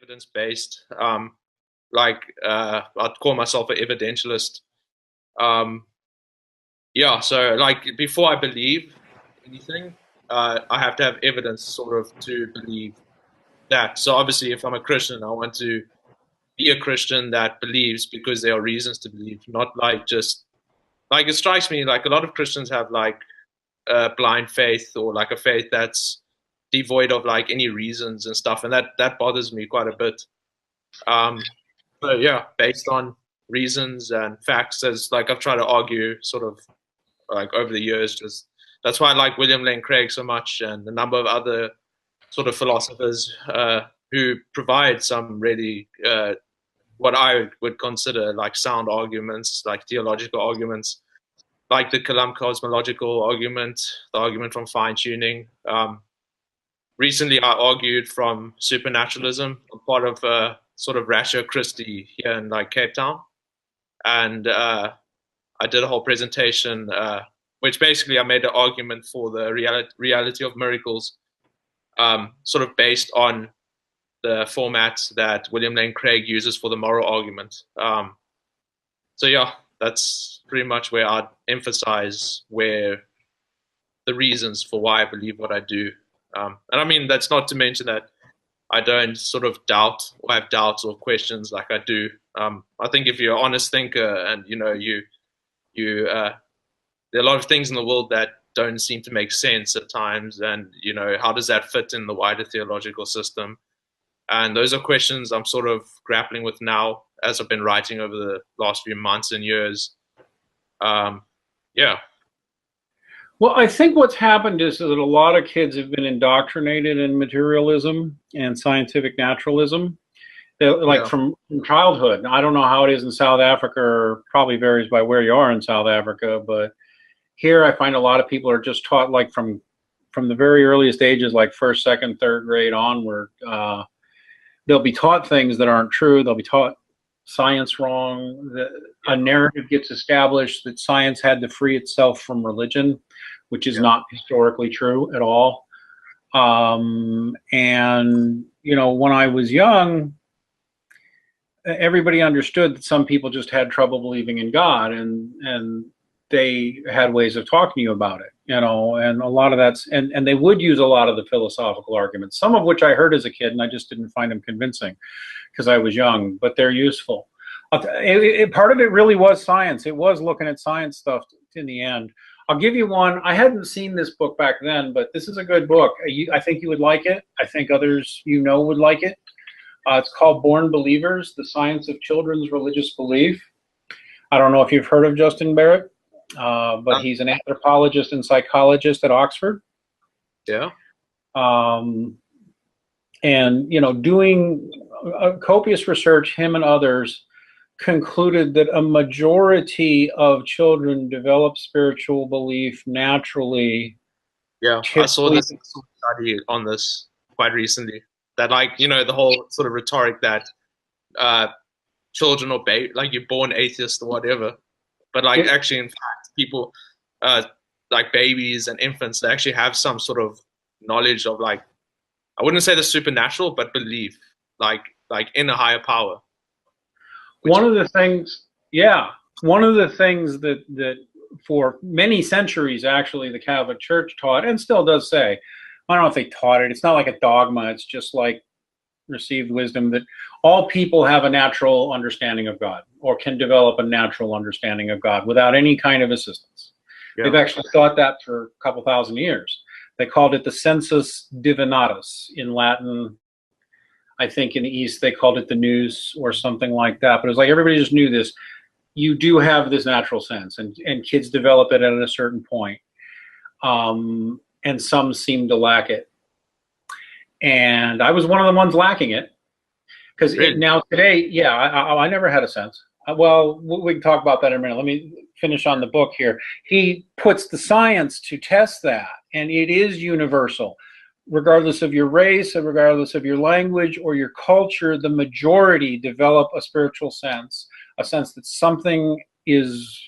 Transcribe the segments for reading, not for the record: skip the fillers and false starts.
evidence-based. I'd call myself an evidentialist. Um, yeah, so like before I believe anything, I have to have evidence sort of to believe that. So obviously, if I'm a Christian, I want to be a Christian that believes because there are reasons to believe, not like just like it strikes me like a lot of Christians have like blind faith or like a faith that's devoid of like any reasons and stuff, and that bothers me quite a bit. Um, but yeah, based on reasons and facts, as like I've tried to argue sort of like over the years, just that's why I like William Lane Craig so much and a number of other sort of philosophers who provide some really what I would consider like sound arguments, like theological arguments, like the Kalam cosmological argument, the argument from fine tuning. Recently, I argued from supernaturalism. I'm part of sort of Ratio Christi here in like Cape Town, and I did a whole presentation, which basically I made an argument for the reality of miracles, sort of based on the format that William Lane Craig uses for the moral argument. So yeah, that's pretty much where I'd emphasize where the reasons for why I believe what I do. And I mean, that's not to mention that I don't sort of doubt or have doubts or questions like I do. I think if you're an honest thinker and you there are a lot of things in the world that don't seem to make sense at times, and how does that fit in the wider theological system? And those are questions I'm sort of grappling with now as I've been writing over the last few months and years. Yeah. Well, I think what's happened is that a lot of kids have been indoctrinated in materialism and scientific naturalism, like Yeah. from childhood. I don't know how it is in South Africa, or probably varies by where you are in South Africa, but here I find a lot of people are just taught like from the very earliest ages, like first, second, third grade onward. They'll be taught things that aren't true. They'll be taught science wrong. A narrative gets established that science had to free itself from religion, which is not historically true at all. And when I was young, everybody understood that some people just had trouble believing in God, and they had ways of talking to you about it, and a lot of that's, and they would use a lot of the philosophical arguments, some of which I heard as a kid, and I just didn't find them convincing because I was young, but they're useful. Part of it really was science. It was looking at science stuff in the end. I'll give you one. I hadn't seen this book back then, but this is a good book. I think you would like it. I think others would like it. It's called Born Believers, The Science of Children's Religious Belief. I don't know if you've heard of Justin Barrett, but he's an anthropologist and psychologist at Oxford. Yeah. And, doing copious research, him and others concluded that a majority of children develop spiritual belief naturally. Yeah, I saw this study on this quite recently. That the whole sort of rhetoric that children or like you're born atheist or whatever, but like actually in fact people like babies and infants, they actually have some sort of knowledge of like, I wouldn't say the supernatural, but belief like in a higher power. One of the things that for many centuries, actually, the Catholic Church taught, and still does say, I don't know if they taught it, it's not like a dogma, it's just like received wisdom, that all people have a natural understanding of God, or can develop a natural understanding of God without any kind of assistance. Yeah. They've actually thought that for a couple thousand years. They called it the sensus divinatus in Latin. I think in the East they called it the nous or something like that. But it was like everybody just knew this. You do have this natural sense, and kids develop it at a certain point. And some seem to lack it. And I was one of the ones lacking it. Because now today, I never had a sense. Well, we can talk about that in a minute. Let me finish on the book here. He puts the science to test that, and it is universal. Regardless of your race, or regardless of your language or your culture, the majority develop a spiritual sense, a sense that something is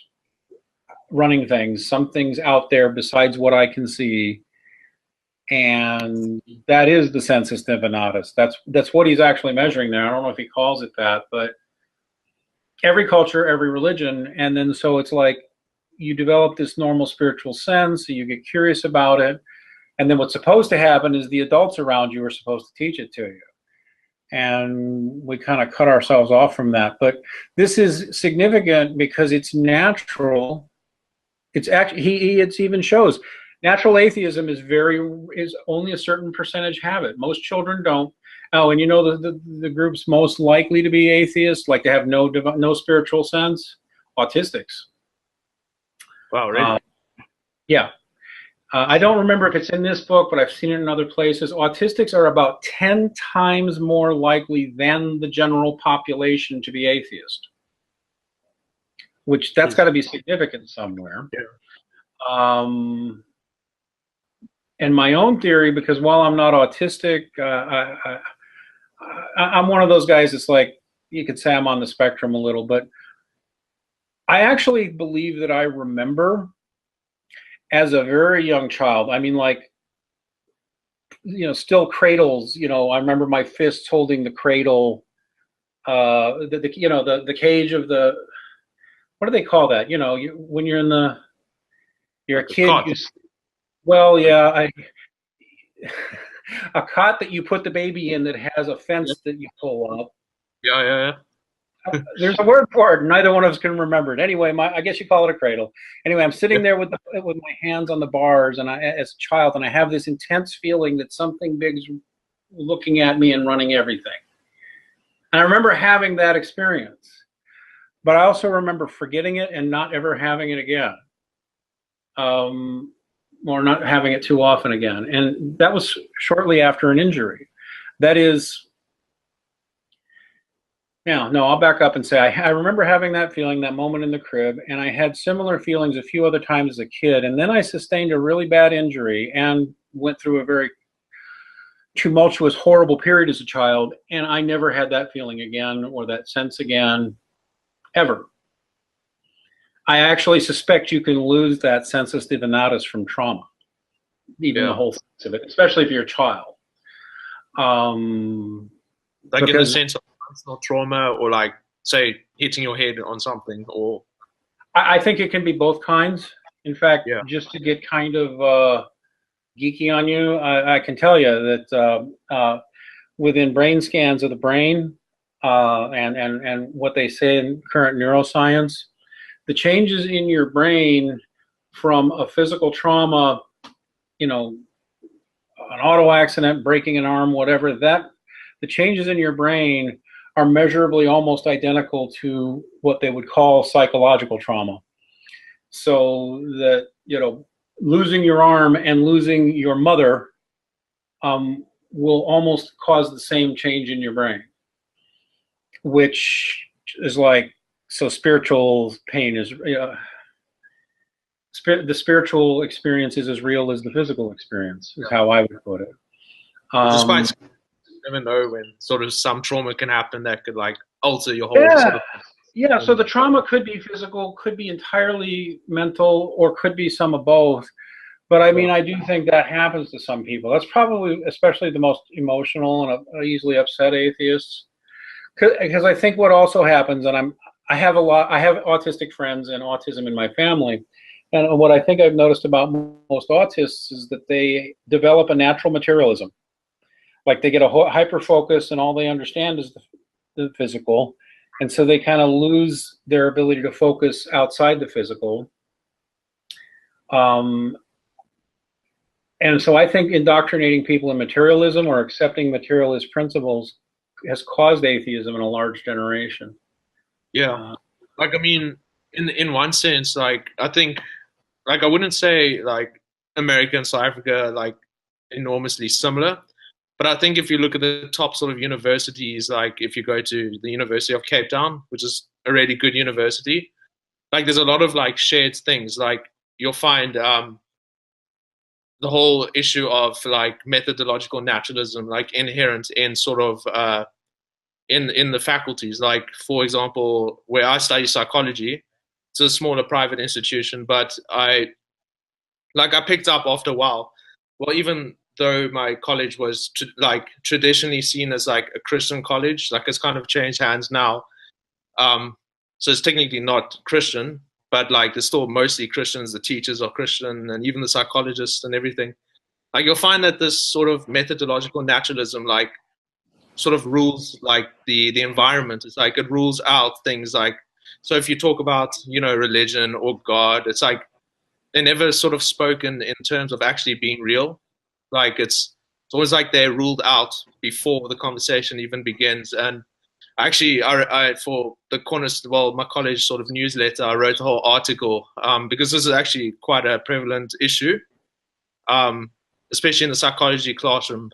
running things, something's out there besides what I can see, and that is the sensus divinitatis. That's what he's actually measuring there. I don't know if he calls it that, but every culture, every religion, and then so it's like you develop this normal spiritual sense, so you get curious about it, and then what's supposed to happen is the adults around you are supposed to teach it to you. And we kind of cut ourselves off from that. But this is significant because it's natural. It's actually it even shows natural atheism is only a certain percentage have it. Most children don't. Oh, and you know the groups most likely to be atheists, like to have no spiritual sense, autistics. Wow, really? Yeah. I don't remember if it's in this book, but I've seen it in other places. Autistics are about 10 times more likely than the general population to be atheist, which that's got to be significant somewhere. Yeah. And my own theory, because while I'm not autistic, I'm one of those guys that's like, you could say I'm on the spectrum a little, but I actually believe that I remember as a very young child, I mean, like, still cradles, I remember my fists holding the cradle, the cage of what do they call that? When you're a kid, well, yeah, a cot that you put the baby in that has a fence that you pull up. Yeah. There's a word for it. Neither one of us can remember it. Anyway, I guess you call it a cradle. Anyway, I'm sitting there with my hands on the bars, and as a child, and I have this intense feeling that something big's looking at me and running everything. And I remember having that experience, but I also remember forgetting it and not ever having it again, or not having it too often again. And that was shortly after an injury. That is. Yeah, no, I'll back up and say I remember having that feeling, that moment in the crib, and I had similar feelings a few other times as a kid. And then I sustained a really bad injury and went through a very tumultuous, horrible period as a child, and I never had that feeling again or that sense again, ever. I actually suspect you can lose that sensus divinatis from trauma, even the whole sense of it, especially if you're a child. Like in the sense of personal trauma, or like, say, hitting your head on something, or I think it can be both kinds. In fact, just to get kind of geeky on you, I can tell you that within brain scans of the brain and what they say in current neuroscience, the changes in your brain from a physical trauma, an auto accident, breaking an arm, whatever, the changes in your brain are measurably almost identical to what they would call psychological trauma. So that, losing your arm and losing your mother will almost cause the same change in your brain, which is like, so spiritual pain is, the spiritual experience is as real as the physical experience, is how I would put it. Despite you never know when sort of some trauma can happen that could like alter your whole sort of. Yeah, so the trauma could be physical, could be entirely mental, or could be some of both. But I mean, I do think that happens to some people. That's probably especially the most emotional and easily upset atheists. Because I think what also happens, and I have autistic friends and autism in my family. And what I think I've noticed about most autists is that they develop a natural materialism. Like they get a hyper focus and all they understand is the physical. And so they kind of lose their ability to focus outside the physical. And so I think indoctrinating people in materialism or accepting materialist principles has caused atheism in a large generation. Yeah. Like, I mean, in one sense, like, I think, like, I wouldn't say, like, America and South Africa, like, enormously similar. But I think if you look at the top sort of universities, like if you go to the University of Cape Town, which is a really good university, like there's a lot of like shared things. Like you'll find the whole issue of like methodological naturalism, like inherent in sort of in the faculties. Like for example, where I study psychology, it's a smaller private institution, but I picked up after a while. Well, even though my college was like traditionally seen as like a Christian college, like it's kind of changed hands now. Um, so it's technically not Christian, but like it's still mostly Christians. The teachers are Christian, and even the psychologists and everything. Like you'll find that this sort of methodological naturalism, like sort of rules like the environment. It's like it rules out things like, so if you talk about, you know, religion or God, it's like they're never sort of spoken in terms of actually being real. Like it's always like they're ruled out before the conversation even begins. And actually, I for the well, my college sort of newsletter, I wrote a whole article because this is actually quite a prevalent issue, um, especially in the psychology classroom,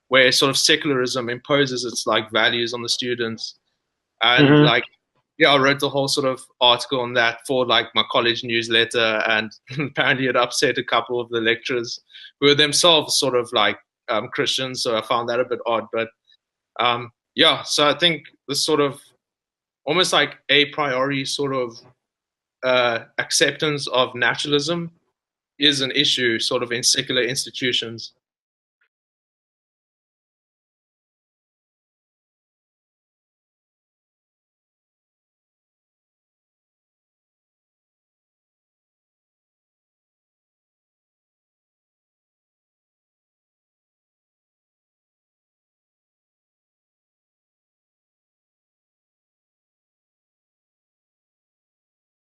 where sort of secularism imposes its like values on the students. And Mm-hmm. like, yeah, I wrote the whole sort of article on that for like my college newsletter, and apparently it upset a couple of the lecturers who were themselves sort of like Christians. So I found that a bit odd, but yeah. So I think this sort of almost like a priori sort of acceptance of naturalism is an issue sort of in secular institutions.